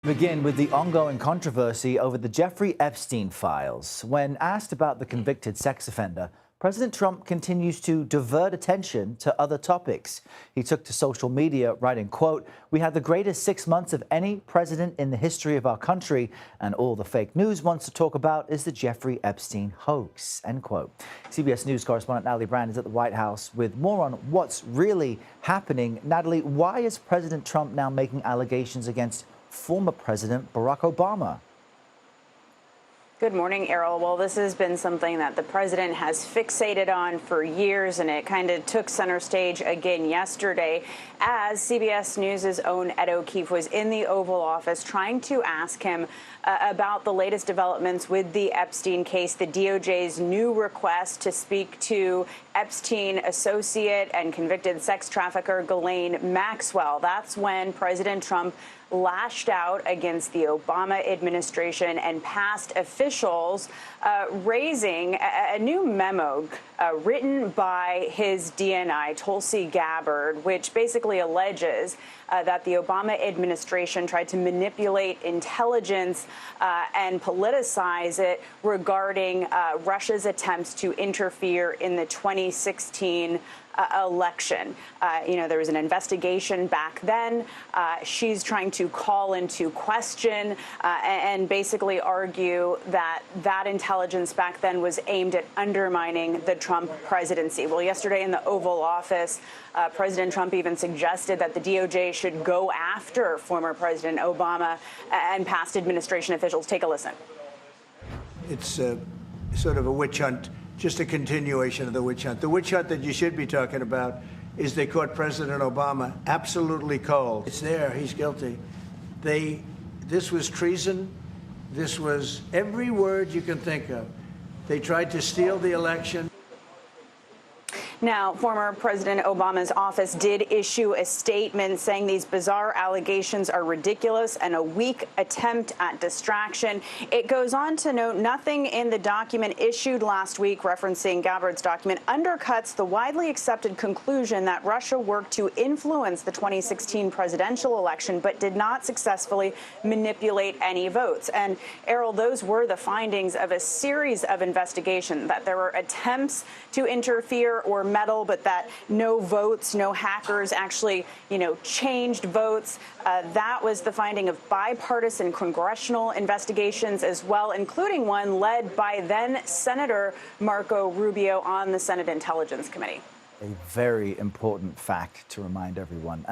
Begin with the ongoing controversy over the Jeffrey Epstein files. When asked about the convicted sex offender, President Trump continues to divert attention to other topics. He took to social media, writing, quote, "We had the greatest 6 months of any president in the history of our country, and all the fake news wants to talk about is the Jeffrey Epstein hoax," end quote. CBS News correspondent Natalie Brand is at the White House with more on what's really happening. Natalie, why is President Trump now making allegations against former President Barack Obama? Good morning, Errol. Well, this has been something that the president has fixated on for years, and it kind of took center stage again yesterday as CBS News' own Ed O'Keefe was in the Oval Office trying to ask him about the latest developments with the Epstein case, the DOJ's new request to speak to Epstein associate and convicted sex trafficker Ghislaine Maxwell. That's when President Trump lashed out against the Obama administration and past officials, raising a new memo written by his DNI, Tulsi Gabbard, which basically alleges that the Obama administration tried to manipulate intelligence and politicize it regarding Russia's attempts to interfere in the 2016 election. There was an investigation back then. She's trying to call into question and basically argue that that intelligence back then was aimed at undermining the Trump presidency. Well, yesterday in the Oval Office, President Trump even suggested that the DOJ should go after former President Obama and past administration officials. Take a listen. It's sort of a witch hunt. Just a continuation of the witch hunt. The witch hunt that you should be talking about is they caught President Obama absolutely cold. It's there. He's guilty. This was treason. This was every word you can think of. They tried to steal the election. Now, former President Obama's office did issue a statement saying these bizarre allegations are ridiculous and a weak attempt at distraction. It goes on to note nothing in the document issued last week, referencing Gabbard's document, undercuts the widely accepted conclusion that Russia worked to influence the 2016 presidential election, but did not successfully manipulate any votes. And, Errol, those were the findings of a series of investigations, that there were attempts to interfere or meddle, but that no votes, no hackers actually, changed votes. That was the finding of bipartisan congressional investigations as well, including one led by then Senator Marco Rubio on the Senate Intelligence Committee. A very important fact to remind everyone.